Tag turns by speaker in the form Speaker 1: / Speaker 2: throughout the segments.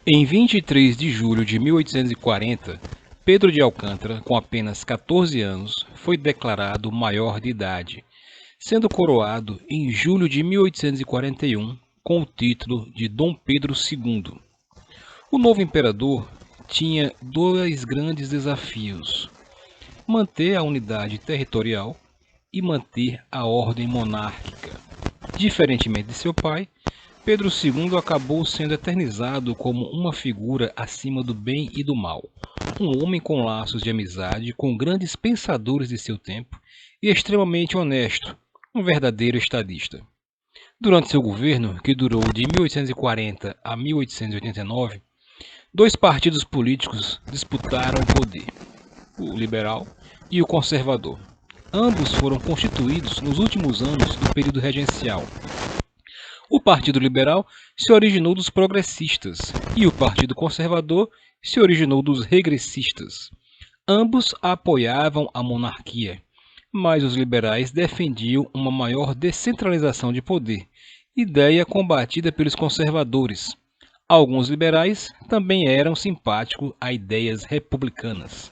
Speaker 1: Em 23 de julho de 1840, Pedro de Alcântara, com apenas 14 anos, foi declarado maior de idade, sendo coroado em julho de 1841 com o título de Dom Pedro II. O novo imperador tinha dois grandes desafios: manter a unidade territorial e manter a ordem monárquica. Diferentemente de seu pai, Pedro II acabou sendo eternizado como uma figura acima do bem e do mal, um homem com laços de amizade com grandes pensadores de seu tempo e extremamente honesto, um verdadeiro estadista. Durante seu governo, que durou de 1840 a 1889, dois partidos políticos disputaram o poder, o liberal e o conservador. Ambos foram constituídos nos últimos anos do período regencial. O Partido Liberal se originou dos progressistas e o Partido Conservador se originou dos regressistas. Ambos apoiavam a monarquia, mas os liberais defendiam uma maior descentralização de poder, ideia combatida pelos conservadores. Alguns liberais também eram simpáticos a ideias republicanas.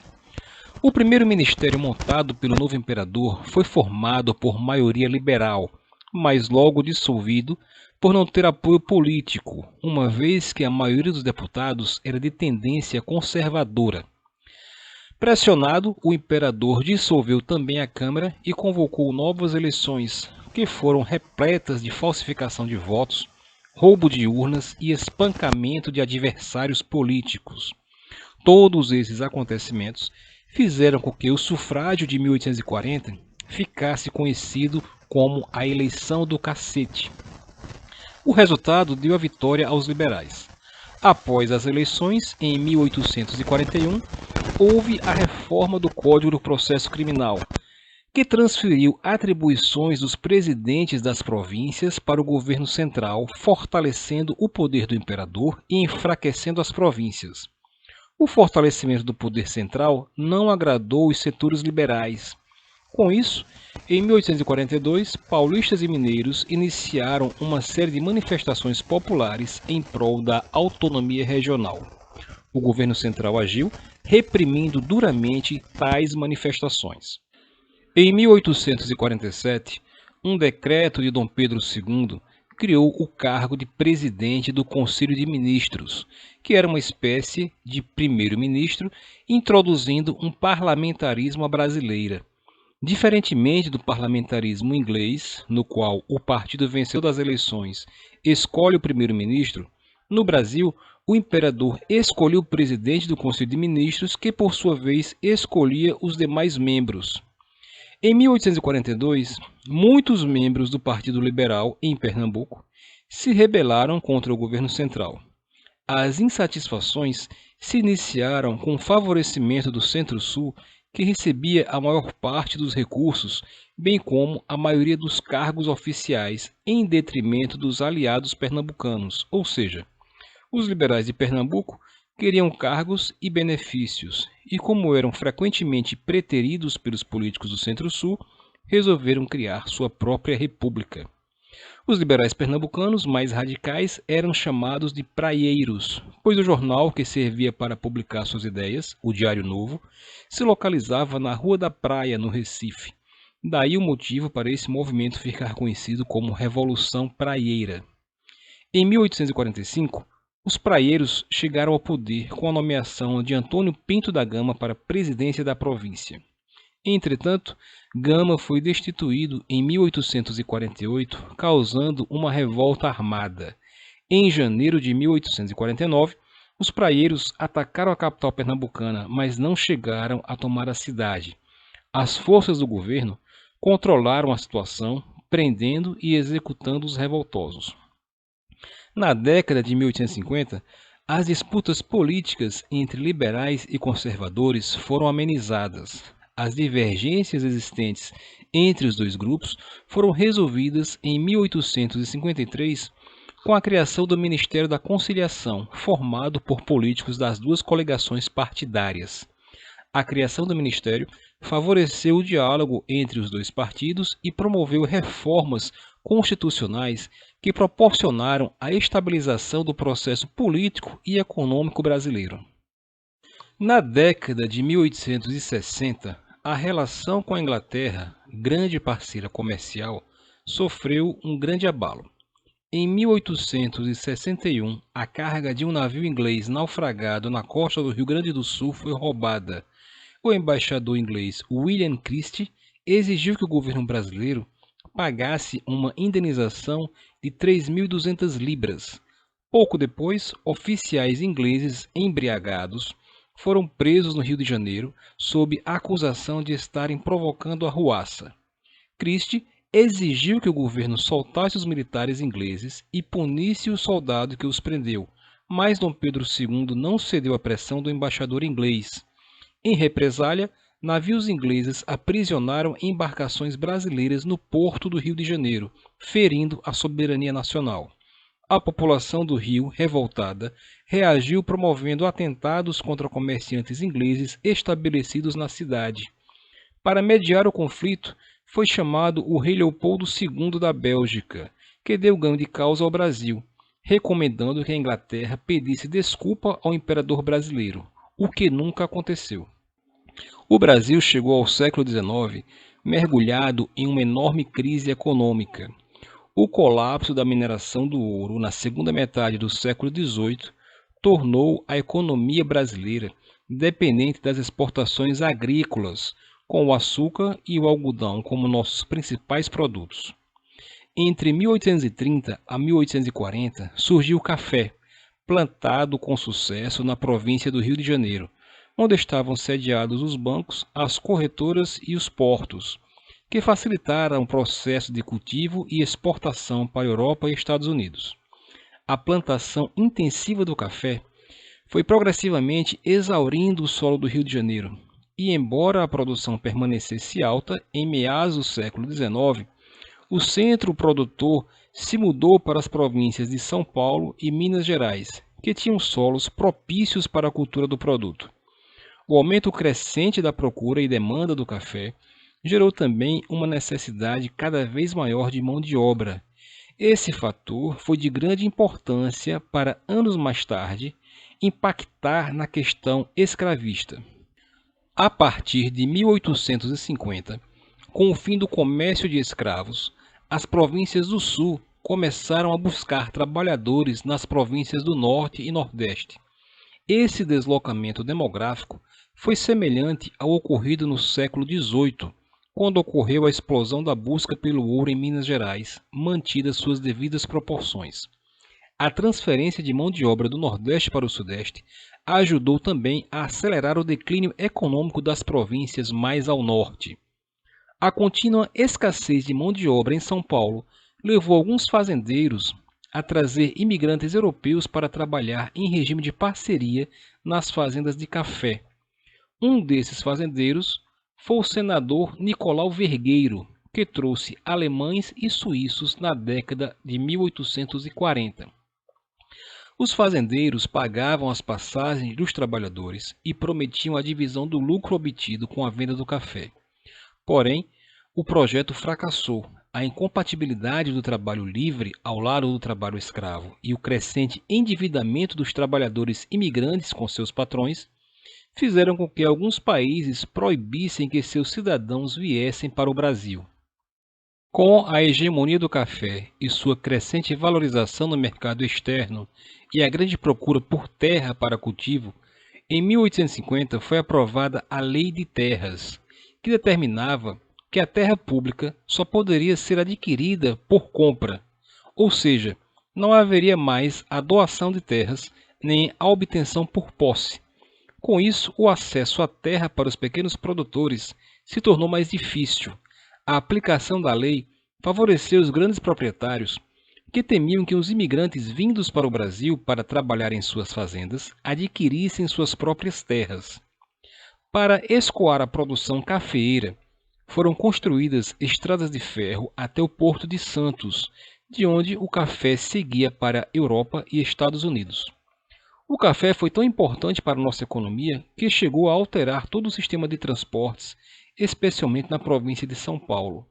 Speaker 1: O primeiro ministério montado pelo novo imperador foi formado por maioria liberal, mas logo dissolvido por não ter apoio político, uma vez que a maioria dos deputados era de tendência conservadora. Pressionado, o imperador dissolveu também a Câmara e convocou novas eleições, que foram repletas de falsificação de votos, roubo de urnas e espancamento de adversários políticos. Todos esses acontecimentos fizeram com que o sufrágio de 1840 ficasse conhecido como a eleição do cacete. O resultado deu a vitória aos liberais. Após as eleições, em 1841, houve a reforma do Código do Processo Criminal, que transferiu atribuições dos presidentes das províncias para o governo central, fortalecendo o poder do imperador e enfraquecendo as províncias. O fortalecimento do poder central não agradou os setores liberais. Com isso, em 1842, paulistas e mineiros iniciaram uma série de manifestações populares em prol da autonomia regional. O governo central agiu, reprimindo duramente tais manifestações. Em 1847, um decreto de Dom Pedro II criou o cargo de presidente do Conselho de Ministros, que era uma espécie de primeiro-ministro, introduzindo um parlamentarismo à brasileira. Diferentemente do parlamentarismo inglês, no qual o partido vencedor das eleições escolhe o primeiro-ministro, no Brasil, o imperador escolheu o presidente do Conselho de Ministros, que por sua vez escolhia os demais membros. Em 1842, muitos membros do Partido Liberal em Pernambuco se rebelaram contra o governo central. As insatisfações se iniciaram com o favorecimento do Centro-Sul, que recebia a maior parte dos recursos, bem como a maioria dos cargos oficiais, em detrimento dos aliados pernambucanos, ou seja, os liberais de Pernambuco queriam cargos e benefícios, e como eram frequentemente preteridos pelos políticos do Centro-Sul, resolveram criar sua própria república. Os liberais pernambucanos mais radicais eram chamados de praieiros, pois o jornal que servia para publicar suas ideias, o Diário Novo, se localizava na Rua da Praia, no Recife. Daí o motivo para esse movimento ficar conhecido como Revolução Praieira. Em 1845, os praieiros chegaram ao poder com a nomeação de Antônio Pinto da Gama para a presidência da província. Entretanto, Gama foi destituído em 1848, causando uma revolta armada. Em janeiro de 1849, os praieiros atacaram a capital pernambucana, mas não chegaram a tomar a cidade. As forças do governo controlaram a situação, prendendo e executando os revoltosos. Na década de 1850, as disputas políticas entre liberais e conservadores foram amenizadas. As divergências existentes entre os dois grupos foram resolvidas em 1853 com a criação do Ministério da Conciliação, formado por políticos das duas coligações partidárias. A criação do ministério favoreceu o diálogo entre os dois partidos e promoveu reformas constitucionais que proporcionaram a estabilização do processo político e econômico brasileiro. Na década de 1860, a relação com a Inglaterra, grande parceira comercial, sofreu um grande abalo. Em 1861, a carga de um navio inglês naufragado na costa do Rio Grande do Sul foi roubada. O embaixador inglês William Christie exigiu que o governo brasileiro pagasse uma indenização de 3.200 libras. Pouco depois, oficiais ingleses embriagados foram presos no Rio de Janeiro sob a acusação de estarem provocando arruaça. Christie exigiu que o governo soltasse os militares ingleses e punisse o soldado que os prendeu, mas Dom Pedro II não cedeu à pressão do embaixador inglês. Em represália, navios ingleses aprisionaram embarcações brasileiras no porto do Rio de Janeiro, ferindo a soberania nacional. A população do Rio, revoltada, reagiu promovendo atentados contra comerciantes ingleses estabelecidos na cidade. Para mediar o conflito, foi chamado o rei Leopoldo II da Bélgica, que deu ganho de causa ao Brasil, recomendando que a Inglaterra pedisse desculpa ao imperador brasileiro, o que nunca aconteceu. O Brasil chegou ao século XIX mergulhado em uma enorme crise econômica. O colapso da mineração do ouro na segunda metade do século XVIII tornou a economia brasileira dependente das exportações agrícolas, com o açúcar e o algodão como nossos principais produtos. Entre 1830 a 1840 surgiu o café, plantado com sucesso na província do Rio de Janeiro, onde estavam sediados os bancos, as corretoras e os portos, que facilitaram o processo de cultivo e exportação para a Europa e Estados Unidos. A plantação intensiva do café foi progressivamente exaurindo o solo do Rio de Janeiro, e embora a produção permanecesse alta, em meados do século XIX, o centro produtor se mudou para as províncias de São Paulo e Minas Gerais, que tinham solos propícios para a cultura do produto. O aumento crescente da procura e demanda do café gerou também uma necessidade cada vez maior de mão de obra. Esse fator foi de grande importância para, anos mais tarde, impactar na questão escravista. A partir de 1850, com o fim do comércio de escravos, as províncias do Sul começaram a buscar trabalhadores nas províncias do Norte e Nordeste. Esse deslocamento demográfico foi semelhante ao ocorrido no século XVIII, quando ocorreu a explosão da busca pelo ouro em Minas Gerais, mantidas suas devidas proporções. A transferência de mão de obra do Nordeste para o Sudeste ajudou também a acelerar o declínio econômico das províncias mais ao norte. A contínua escassez de mão de obra em São Paulo levou alguns fazendeiros a trazer imigrantes europeus para trabalhar em regime de parceria nas fazendas de café. Um desses fazendeiros foi o senador Nicolau Vergueiro, que trouxe alemães e suíços na década de 1840. Os fazendeiros pagavam as passagens dos trabalhadores e prometiam a divisão do lucro obtido com a venda do café. Porém, o projeto fracassou. A incompatibilidade do trabalho livre ao lado do trabalho escravo e o crescente endividamento dos trabalhadores imigrantes com seus patrões fizeram com que alguns países proibissem que seus cidadãos viessem para o Brasil. Com a hegemonia do café e sua crescente valorização no mercado externo e a grande procura por terra para cultivo, em 1850 foi aprovada a Lei de Terras, que determinava que a terra pública só poderia ser adquirida por compra, ou seja, não haveria mais a doação de terras nem a obtenção por posse. Com isso, o acesso à terra para os pequenos produtores se tornou mais difícil. A aplicação da lei favoreceu os grandes proprietários, que temiam que os imigrantes vindos para o Brasil para trabalhar em suas fazendas adquirissem suas próprias terras. Para escoar a produção cafeeira, foram construídas estradas de ferro até o Porto de Santos, de onde o café seguia para a Europa e Estados Unidos. O café foi tão importante para a nossa economia que chegou a alterar todo o sistema de transportes, especialmente na província de São Paulo.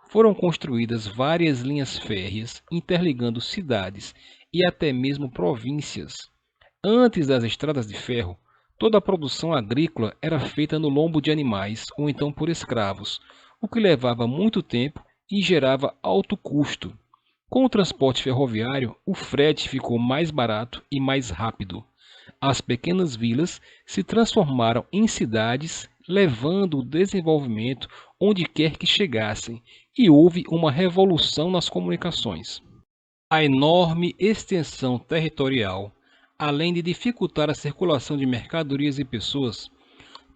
Speaker 1: foram construídas várias linhas férreas interligando cidades e até mesmo províncias. Antes das estradas de ferro, toda a produção agrícola era feita no lombo de animais ou então por escravos, o que levava muito tempo e gerava alto custo. Com o transporte ferroviário, o frete ficou mais barato e mais rápido. As pequenas vilas se transformaram em cidades, levando o desenvolvimento onde quer que chegassem, e houve uma revolução nas comunicações. A enorme extensão territorial, além de dificultar a circulação de mercadorias e pessoas,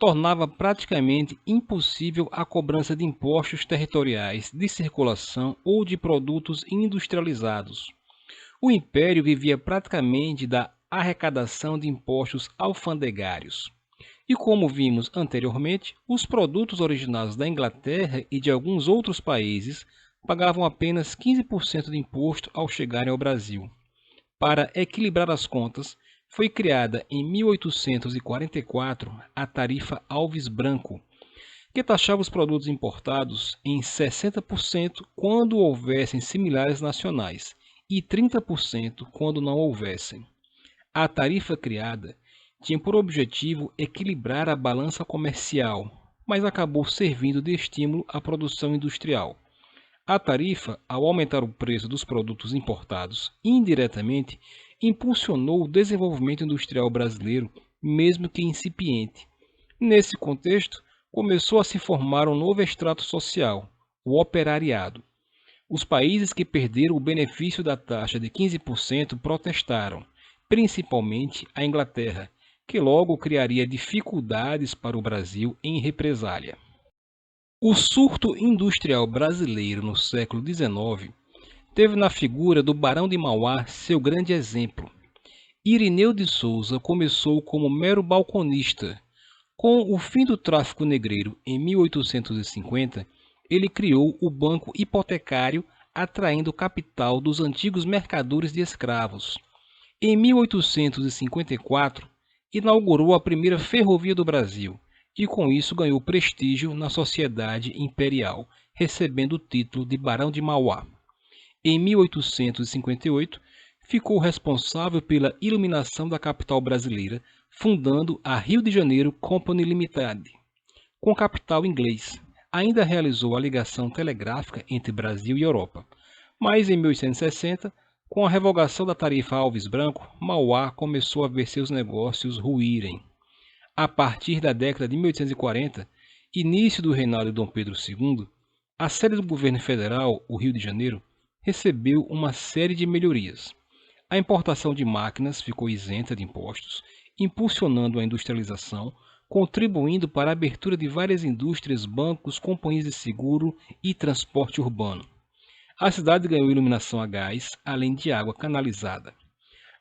Speaker 1: tornava praticamente impossível a cobrança de impostos territoriais de circulação ou de produtos industrializados. O império vivia praticamente da arrecadação de impostos alfandegários. E como vimos anteriormente, os produtos originados da Inglaterra e de alguns outros países pagavam apenas 15% de imposto ao chegarem ao Brasil. Para equilibrar as contas, foi criada em 1844 a Tarifa Alves Branco, que taxava os produtos importados em 60% quando houvessem similares nacionais e 30% quando não houvessem. A tarifa criada tinha por objetivo equilibrar a balança comercial, mas acabou servindo de estímulo à produção industrial. A tarifa, ao aumentar o preço dos produtos importados, indiretamente impulsionou o desenvolvimento industrial brasileiro, mesmo que incipiente. Nesse contexto, começou a se formar um novo extrato social, o operariado. Os países que perderam o benefício da taxa de 15% protestaram, principalmente a Inglaterra, que logo criaria dificuldades para o Brasil em represália. O surto industrial brasileiro no século XIX teve na figura do Barão de Mauá seu grande exemplo. Irineu de Souza começou como mero balconista. Com o fim do tráfico negreiro em 1850, ele criou o Banco Hipotecário, atraindo capital dos antigos mercadores de escravos. Em 1854, inaugurou a primeira ferrovia do Brasil e com isso ganhou prestígio na sociedade imperial, recebendo o título de Barão de Mauá. Em 1858, ficou responsável pela iluminação da capital brasileira, fundando a Rio de Janeiro Company Limited, com capital inglês. Ainda realizou a ligação telegráfica entre Brasil e Europa. Mas em 1860, com a revogação da tarifa Alves Branco, Mauá começou a ver seus negócios ruírem. A partir da década de 1840, início do reinado de Dom Pedro II, a sede do governo federal, o Rio de Janeiro, recebeu uma série de melhorias. A importação de máquinas ficou isenta de impostos, impulsionando a industrialização, contribuindo para a abertura de várias indústrias, bancos, companhias de seguro e transporte urbano. A cidade ganhou iluminação a gás, além de água canalizada.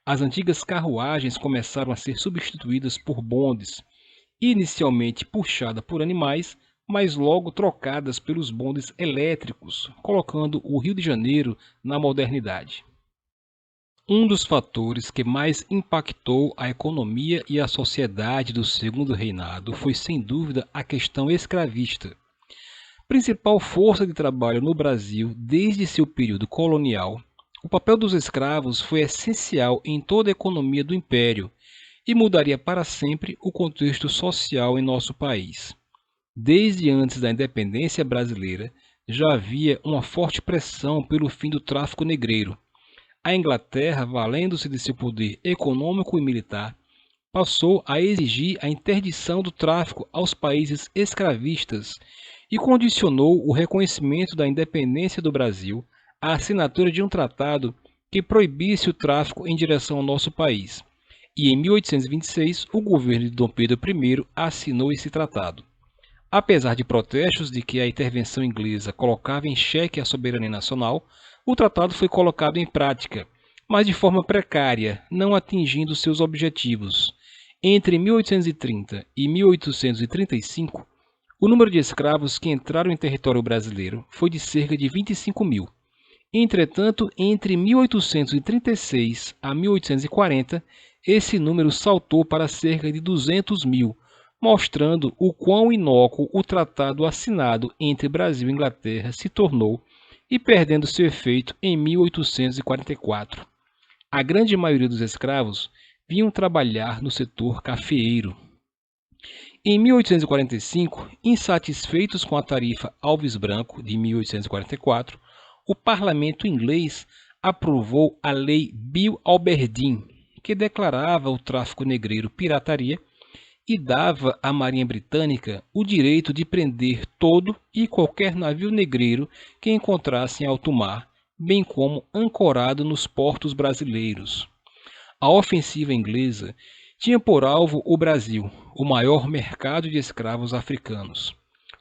Speaker 1: As antigas carruagens começaram a ser substituídas por bondes, inicialmente puxadas por animais, mas logo trocadas pelos bondes elétricos, colocando o Rio de Janeiro na modernidade. Um dos fatores que mais impactou a economia e a sociedade do Segundo Reinado foi, sem dúvida, a questão escravista. Principal força de trabalho no Brasil desde seu período colonial, o papel dos escravos foi essencial em toda a economia do Império e mudaria para sempre o contexto social em nosso país. Desde antes da independência brasileira, já havia uma forte pressão pelo fim do tráfico negreiro. A Inglaterra, valendo-se de seu poder econômico e militar, passou a exigir a interdição do tráfico aos países escravistas e condicionou o reconhecimento da independência do Brasil à assinatura de um tratado que proibisse o tráfico em direção ao nosso país. E em 1826, o governo de Dom Pedro I assinou esse tratado. Apesar de protestos de que a intervenção inglesa colocava em xeque a soberania nacional, o tratado foi colocado em prática, mas de forma precária, não atingindo seus objetivos. Entre 1830 e 1835, o número de escravos que entraram em território brasileiro foi de cerca de 25 mil. Entretanto, entre 1836 a 1840, esse número saltou para cerca de 200 mil, mostrando o quão inócuo o tratado assinado entre Brasil e Inglaterra se tornou e perdendo seu efeito em 1844. A grande maioria dos escravos vinham trabalhar no setor cafeeiro. Em 1845, insatisfeitos com a tarifa Alves Branco de 1844, o parlamento inglês aprovou a Lei Bill Alberdin, que declarava o tráfico negreiro pirataria e dava à Marinha Britânica o direito de prender todo e qualquer navio negreiro que encontrasse em alto mar, bem como ancorado nos portos brasileiros. A ofensiva inglesa tinha por alvo o Brasil, o maior mercado de escravos africanos.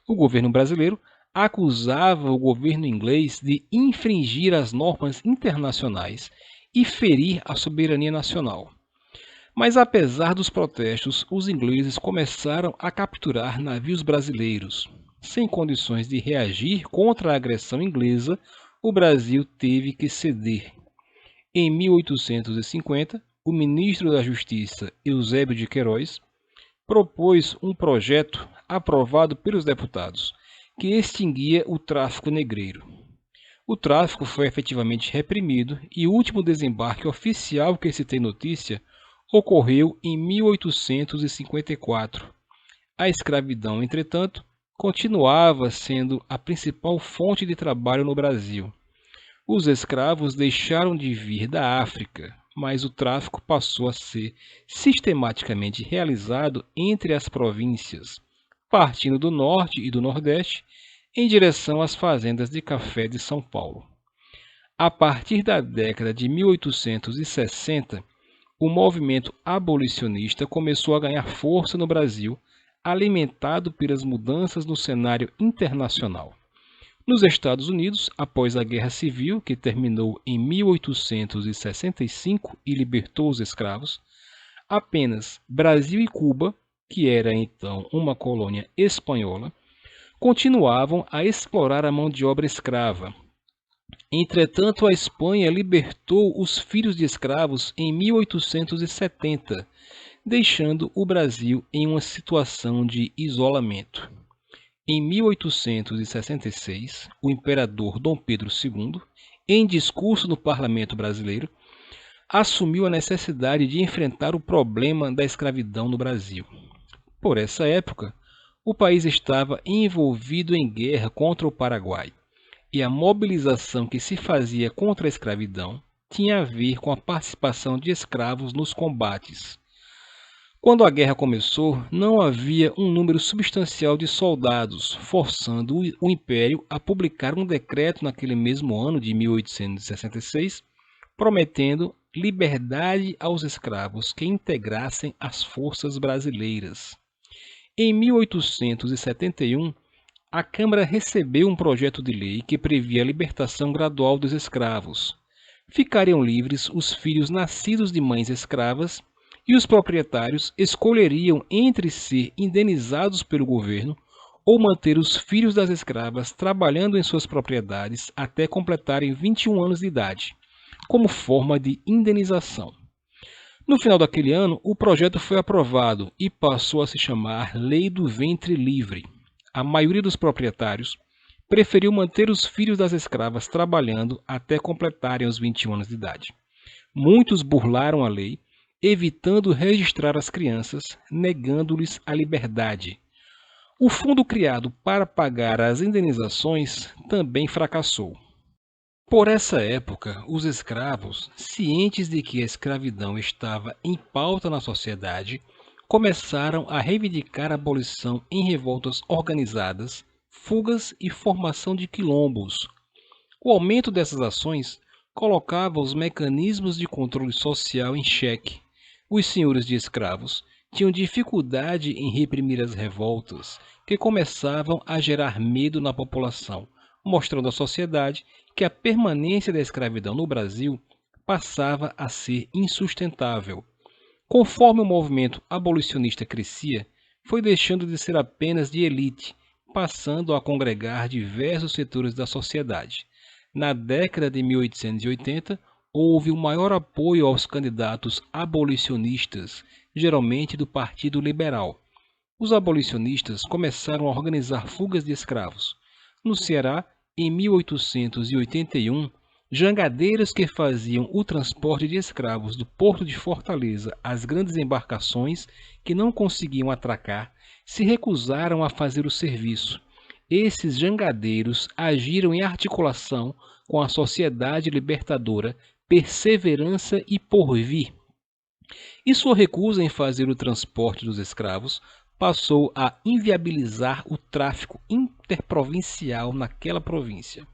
Speaker 1: O governo brasileiro acusava o governo inglês de infringir as normas internacionais e ferir a soberania nacional. Mas apesar dos protestos, os ingleses começaram a capturar navios brasileiros. Sem condições de reagir contra a agressão inglesa, o Brasil teve que ceder. Em 1850, o ministro da Justiça, Eusébio de Queiroz, propôs um projeto aprovado pelos deputados, que extinguia o tráfico negreiro. O tráfico foi efetivamente reprimido e o último desembarque oficial que se tem notícia ocorreu em 1854. A escravidão, entretanto, continuava sendo a principal fonte de trabalho no Brasil. Os escravos deixaram de vir da África, mas o tráfico passou a ser sistematicamente realizado entre as províncias, partindo do norte e do nordeste em direção às fazendas de café de São Paulo. A partir da década de 1860, o movimento abolicionista começou a ganhar força no Brasil, alimentado pelas mudanças no cenário internacional. Nos Estados Unidos, após a Guerra Civil, que terminou em 1865 e libertou os escravos, apenas Brasil e Cuba, que era então uma colônia espanhola, continuavam a explorar a mão de obra escrava. Entretanto, a Espanha libertou os filhos de escravos em 1870, deixando o Brasil em uma situação de isolamento. Em 1866, o imperador Dom Pedro II, em discurso no parlamento brasileiro, assumiu a necessidade de enfrentar o problema da escravidão no Brasil. Por essa época, o país estava envolvido em guerra contra o Paraguai, e a mobilização que se fazia contra a escravidão tinha a ver com a participação de escravos nos combates. Quando a guerra começou, não havia um número substancial de soldados, forçando o Império a publicar um decreto naquele mesmo ano de 1866, prometendo liberdade aos escravos que integrassem as forças brasileiras. Em 1871, a Câmara recebeu um projeto de lei que previa a libertação gradual dos escravos. Ficariam livres os filhos nascidos de mães escravas e os proprietários escolheriam entre ser indenizados pelo governo ou manter os filhos das escravas trabalhando em suas propriedades até completarem 21 anos de idade, como forma de indenização. No final daquele ano, o projeto foi aprovado e passou a se chamar Lei do Ventre Livre. A maioria dos proprietários preferiu manter os filhos das escravas trabalhando até completarem os 21 anos de idade. Muitos burlaram a lei, evitando registrar as crianças, negando-lhes a liberdade. O fundo criado para pagar as indenizações também fracassou. Por essa época, os escravos, cientes de que a escravidão estava em pauta na sociedade, começaram a reivindicar a abolição em revoltas organizadas, fugas e formação de quilombos. O aumento dessas ações colocava os mecanismos de controle social em xeque. Os senhores de escravos tinham dificuldade em reprimir as revoltas, que começavam a gerar medo na população, mostrando à sociedade que a permanência da escravidão no Brasil passava a ser insustentável. Conforme o movimento abolicionista crescia, foi deixando de ser apenas de elite, passando a congregar diversos setores da sociedade. Na década de 1880, houve um maior apoio aos candidatos abolicionistas, geralmente do Partido Liberal. os abolicionistas começaram a organizar fugas de escravos. No Ceará, em 1881, jangadeiros que faziam o transporte de escravos do porto de Fortaleza às grandes embarcações que não conseguiam atracar se recusaram a fazer o serviço. Esses jangadeiros agiram em articulação com a Sociedade Libertadora Perseverança e Porvir, e sua recusa em fazer o transporte dos escravos passou a inviabilizar o tráfico interprovincial naquela província.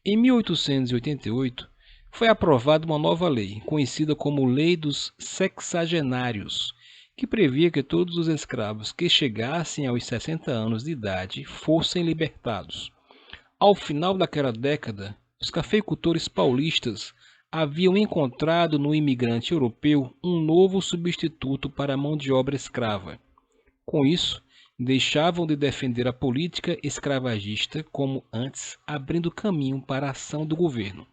Speaker 1: Em 1888, foi aprovada uma nova lei, conhecida como Lei dos Sexagenários, que previa que todos os escravos que chegassem aos 60 anos de idade fossem libertados. Ao final daquela década, os cafeicultores paulistas haviam encontrado no imigrante europeu um novo substituto para a mão de obra escrava. Com isso, deixavam de defender a política escravagista como antes, abrindo caminho para a ação do governo.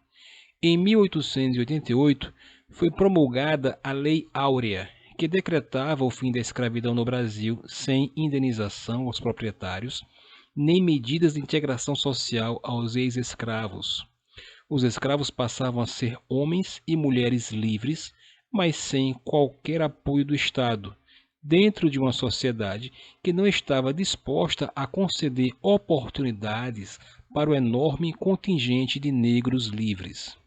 Speaker 1: Em 1888, foi promulgada a Lei Áurea, que decretava o fim da escravidão no Brasil sem indenização aos proprietários, nem medidas de integração social aos ex-escravos. Os escravos passavam a ser homens e mulheres livres, mas sem qualquer apoio do Estado, dentro de uma sociedade que não estava disposta a conceder oportunidades para o enorme contingente de negros livres.